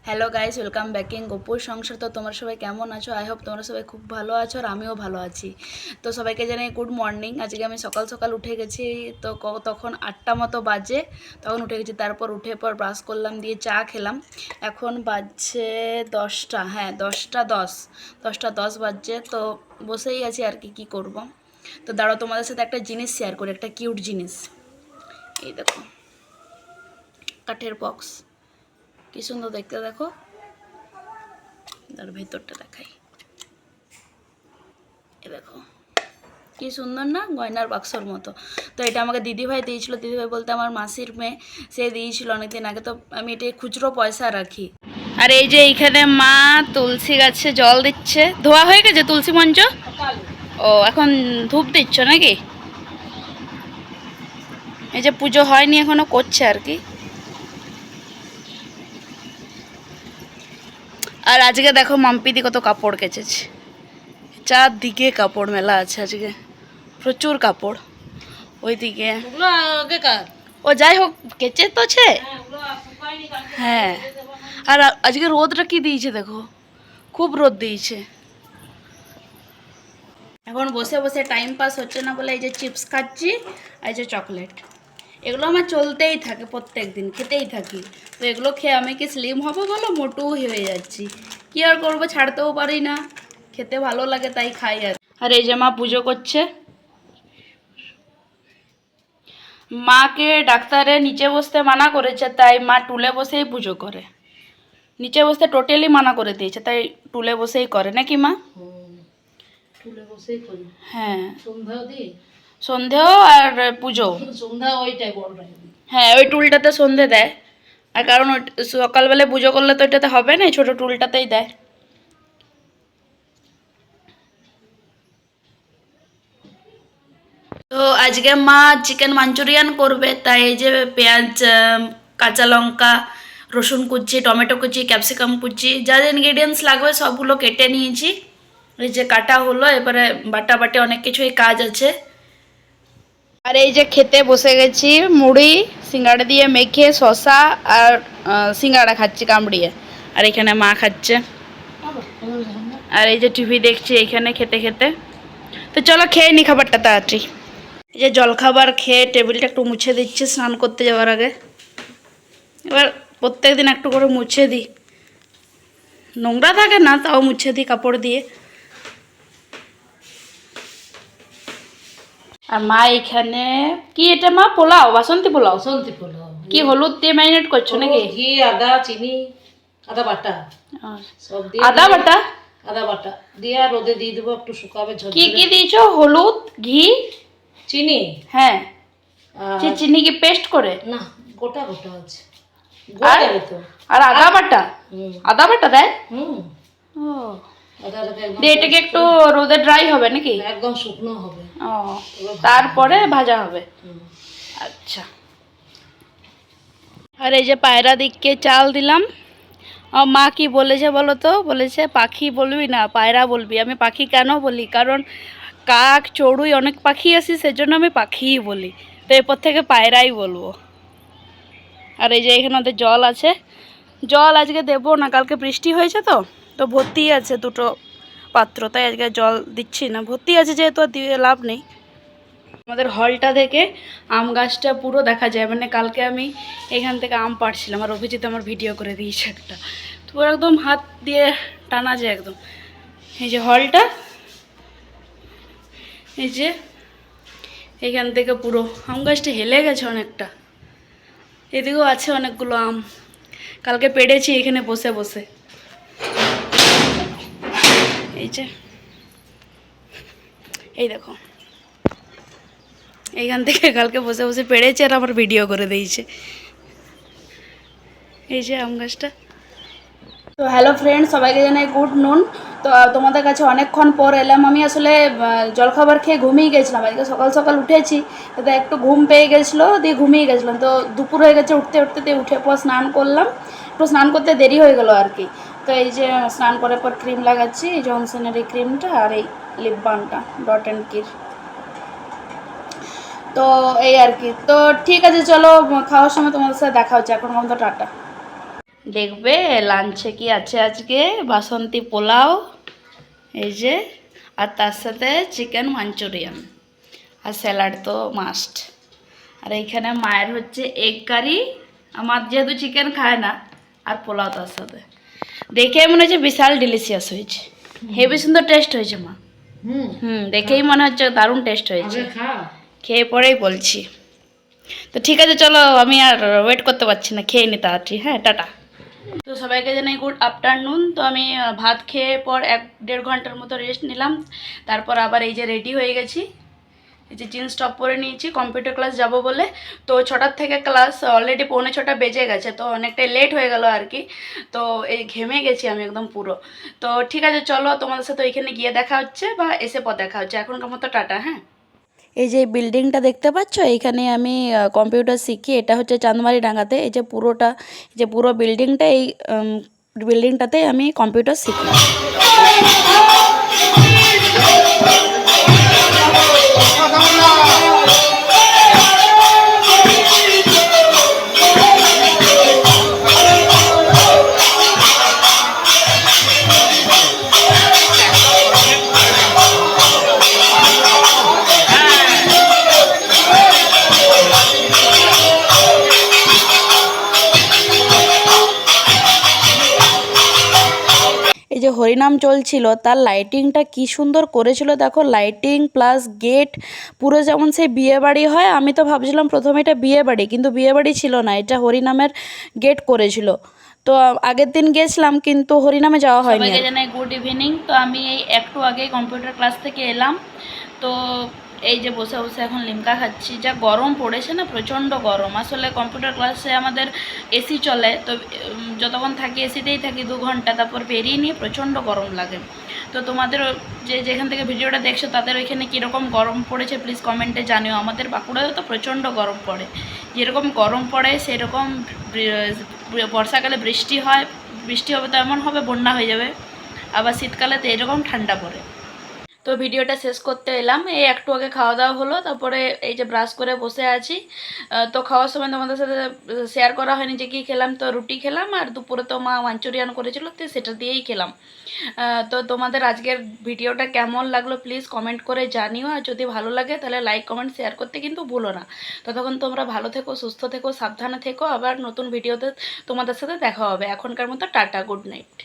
Hello guys, welcome back in Gopur Sansar. তো তোমরা সবাই কেমন আছো? আই হোপ তোমরা সবাই খুব ভালো আছো আর আমিও ভালো আছি। তো সবাইকে জানাই গুড মর্নিং। আজকে আমি সকাল সকাল উঠে গেছি। তো তখন 8টা মতো বাজে, তখন উঠে গেছি। তারপর উঠে পর ব্রাশ করলাম, দিয়ে চা খেলাম। এখন বাজছে 10টা, হ্যাঁ 10টা 10, 10টা 10 বাজছে। তো বসেই আছি আর কি করব। তো দাঁড়াও, তোমাদের সাথে একটা জিনিস শেয়ার করি, একটা কিউট জিনিস। এই দেখো, কাঠের বক্স, কি সুন্দর দেখতে দেখো। তার ভেতরটা দেখাই, এ দেখো কি সুন্দর না, গয়নার বাক্সর মতো। তো এটা আমাকে দিদিভাই দিয়েছিল। দিদিভাই বলতে আমার মাসির মেয়ে, সে দিয়েছিল অনেকদিন আগে। তো আমি এটা খুচরো পয়সা রাখি। আর এই যে এইখানে মা তুলসী গাছে জল দিচ্ছে। ধোয়া হয়ে গেছে তুলসী মঞ্চ? ও, এখন ধূপ দিচ্ছ নাকি? এই যে পুজো হয়নি এখনো, করছে আর কি। আর আজকে দেখো মাম্পিদি কত কাপড় কেচেছে। চারদিকে কাপড় মেলা আছে আজকে, প্রচুর কাপড়। ওইদিকে ও যাই হোক, কেচে তো ছে। হ্যাঁ, আর আজকে রোদটা কি দিয়েছে দেখো, খুব রোদ দিয়েছে। এখন বসে বসে টাইম পাস হচ্ছে না বলে এই যে চিপস খাচ্ছি আর এই যে চকলেট। এগুলো আমার চলতেই থাকে, প্রত্যেক দিন খেতেই থাকি। তো এগুলো খেয়ে আমি কি স্লিম হবো বলো? মোটু হয়ে যাচ্ছি। কি আর করবো, ছাড়তেও পারি না। খেতে ভালো লাগে তাই খাই। আর এই যে মা পুজো করছে। মাকে ডাক্তারে নিচে বসতে মানা করেছে, তাই মা টুলে বসেই পুজো করে। নিচে বসতে টোটালি মানা করে দিয়েছে, তাই টুলে বসেই করে নাকি মা? টুলে বসেই করি। হ্যাঁ, সন্ধ্যাও দিই, সন্ধেও আর পুজো। সন্ধ্যা ওইটাই বড়টাই। হ্যাঁ, ওই টুলটাতে সন্ধে দেয়। আর কারণ সকালবেলায় পুজো করলে তো ওইটাতে হবে না, ছোটো টুলটাতেই দেয়। তো আজকে মা চিকেন মাঞ্চুরিয়ান করবে, তাই এই যে পেঁয়াজ, কাঁচা লঙ্কা, রসুন কুচি, টমেটো কুচি, ক্যাপসিকাম কুচি, যা যা ইনগ্রিডিয়েন্টস লাগবে সবগুলো কেটে নিয়েছি। এই যে কাটা হলো, এবারে বাটাবাটি অনেক কিছুই কাজ আছে। আর এই যে খেতে বসে গেছি, মুড়ি সিঙ্গাড়া দিয়ে মেখে, শসা আর সিঙ্গাড়া খাচ্ছি কামড়িয়ে। আর এখানে মা খাচ্ছে। আর এই যে টিভি দেখছি এইখানে খেতে খেতে। তো চলো খেয়ে নি খাবারটা তাড়াতাড়ি। এই যে জলখাবার খেয়ে টেবিলটা একটু মুছে দিচ্ছি স্নান করতে যাওয়ার আগে। এবার প্রত্যেক দিন একটু করে মুছে দিই, নোংরা থাকে না তাও মুছে দিই কাপড় দিয়ে। আর মা এখানে কি, এটা মা পোলাও, বাসন্তী পোলাও? বসন্তি পোলাও। কি হলুদ দিয়ে ম্যারিনেট করছো নাকি? ঘি, আদা, চিনি, আদা বাটা সব দিয়ে, আদা বাটা, আদা বাটা দিয়ে আর রোদে দিয়ে দেবো, একটু শুকাবে। কি কি দিয়েছো? হলুদ, ঘি, চিনি। হ্যাঁ, আর চিনি কি পেস্ট করে? না, গোটা গোটা আছে। আর তো আর আদা বাটা, আদা বাটা দেয়? হুম, ও, আদাটাকে একদম দিয়ে এটাকে একটু রোদে ড্রাই হবে নাকি? একদম শুকনো হবে। ও, তারপরে ভাজা হবে। আচ্ছা। আর এই যে পায়রা দিককে চাল দিলাম। আর মা কি বলেছে বলো তো? বলেছে পাখি বলবি না, পায়রা বলবি। আমি পাখি কেন বলি, কারণ কাক, চড়ুই অনেক পাখি আছে, সেজন্য আমি পাখিই বলি। তো এরপর থেকে পায়রাই বলবো। আর এই যে এখানে ওদের জল আছে। জল আজকে দেবো না, কালকে বৃষ্টি হয়েছে তো, তো ভর্তি আছে দুটো পাত্র, তাই আজকে জল দিচ্ছি না। ভর্তি আছে যেহেতু আর দিয়ে লাভ নেই। আমাদের হলটা থেকে আম গাছটা পুরো দেখা যায়, মানে কালকে আমি এখান থেকে আম পাড়ছিলাম আর অভিজিৎ আমার ভিডিও করে দিয়েছে একটা। তো পুরো একদম হাত দিয়ে টানা যায় একদম। এই যে হলটা, এই যে এইখান থেকে পুরো আম গাছটা হেলে গেছে অনেকটা। এদিকেও আছে অনেকগুলো আম, কালকে পেড়েছি এখানে বসে বসে। এই যে এই দেখো, এইখান থেকে কালকে বসে বসে পেড়েছে আর আমার ভিডিও করে দিয়েছে। এই যে আম গাছটা। তো হ্যালো ফ্রেন্ড, সবাইকে জানাই গুড নুন। তো তোমাদের কাছে অনেকক্ষণ পর এলাম। আমি আসলে জলখাবার খেয়ে ঘুমিয়ে গেছিলাম। আজকে সকাল সকাল উঠেছি, তো একটু ঘুম পেয়ে গেছিলো, দিয়ে ঘুমিয়ে গেছিলাম। তো দুপুর হয়ে গেছে উঠতে উঠতে, দিয়ে উঠে পর স্নান করলাম। একটু স্নান করতে দেরি হয়ে গেলো আর কি। তো এই যে স্নান করার পর ক্রিম লাগাচ্ছি, জনসনের এই ক্রিমটা আর এই লিপ বামটা ডট অ্যান্ড কির। তো এই আর কি। তো ঠিক আছে, চলো খাওয়ার সময় তোমাদের সাথে দেখা হচ্ছে। এখন মতো টাটা। দেখবে লাঞ্চে কি আছে আজকে, বাসন্তী পোলাও এই যে, আর তার সাথে চিকেন মাঞ্চুরিয়ান, আর স্যালাড তো মাস্ট। আর এইখানে মায়ের হচ্ছে এগ কারি, আমার যেহেতু চিকেন খায় না, আর পোলাও তার সাথে। দেখে মনে হচ্ছে বিশাল ডিলিশিয়াস হয়েছে, হেভি সুন্দর টেস্ট হয়েছে মা। দেখেই মনে হচ্ছে দারুণ টেস্ট হয়েছে, খেয়ে পরেই বলছি। তো ঠিক আছে চলো, আমি আর ওয়েট করতে পারছি না, খেয়ে নি তাড়াতাড়ি। হ্যাঁ, টাটা। তো সবাইকে জানাই গুড আফটারনুন। তো আমি ভাত খেয়ে পর 1-1.5 ঘন্টার মতো রেস্ট নিলাম, তারপর আবার এই যে রেডি হয়ে গেছি, এই যে জিন্স টপ পরে নিয়েছি কম্পিউটার ক্লাস যাব বলে। তো 6টার থেকে ক্লাস, অলরেডি 6:45 বেজে গেছে, তো অনেকটাই লেট হয়ে গেল আর কি। তো এই ঘেমে গেছি আমি একদম পুরো। তো ঠিক আছে চলো, তোমাদের সাথে ওইখানে গিয়ে দেখা হচ্ছে বা এসে পর দেখা হচ্ছে। এখনকার মতো টাটা। হ্যাঁ, এই যে বিল্ডিংটা দেখতে পাচ্ছ, এইখানে আমি কম্পিউটার শিখি। এটা হচ্ছে চাঁদমারি ডাঙ্গাতে। এই যে পুরোটা, এই যে পুরো বিল্ডিংটা, এই বিল্ডিংটাতে আমি কম্পিউটার শিখি। এই যে হরিনাম চলছিল, তার লাইটিংটা কি সুন্দর করেছিল দেখো, লাইটিং প্লাস গেট, পুরো যেমন সেই বিয়ে বাড়ি হয়। আমি তো ভাবছিলাম প্রথমে এটা বিয়ে বাড়ি, কিন্তু বিয়ে বাড়ি ছিল না, এটা হরিনামের গেট করেছিল। তো আগের দিন গেছিলাম, কিন্তু হরিনামে যাওয়া হয়নি। সবাইকে জানাই গুড ইভিনিং। তো আমি এই একটু আগে কম্পিউটার ক্লাস থেকে এলাম। তো এই যে বসে বসে এখন লিমকা খাচ্ছি। যা গরম পড়েছে না, প্রচণ্ড গরম। আসলে কম্পিউটার ক্লাসে আমাদের এসি চলে, তো যতক্ষণ থাকি এসিতেই থাকি 2 ঘন্টা, তারপর বেরিয়ে নিয়ে প্রচণ্ড গরম লাগে। তো তোমাদের যেখান থেকে ভিডিওটা দেখছো তাদের ওইখানে কীরকম গরম পড়েছে প্লিজ কমেন্টে জানিও। আমাদের বাঁকুড়াতে তো প্রচণ্ড গরম পড়ে, যেরকম গরম পড়ে সেরকম বর্ষাকালে বৃষ্টি হয়, বৃষ্টি হবে তো এমন হবে বন্যা হয়ে যাবে, আবার শীতকালে তো এরকম ঠান্ডা পড়ে। তো ভিডিওটা শেষ করতে এলাম। এই একটু আগে খাওয়া দাওয়া হলো, তারপরে এই যে ব্রাশ করে বসে আছি। তো খাওয়ার সময় তোমাদের সাথে শেয়ার করা হয়নি যে কী খেলাম। তো রুটি খেলাম, আর দুপুরে তো মা মাঞ্চুরিয়ান করেছিল, তো সেটা দিয়েই খেলাম। তো তোমাদের আজকের ভিডিওটা কেমন লাগলো প্লিজ কমেন্ট করে জানিও, আর যদি ভালো লাগে তাহলে লাইক কমেন্ট শেয়ার করতে কিন্তু ভুলো না। ততক্ষণ তোমরা ভালো থেকো, সুস্থ থেকো, সাবধানে থেকো। আবার নতুন ভিডিওতে তোমাদের সাথে দেখা হবে। এখনকার মতো টাটা, গুড নাইট।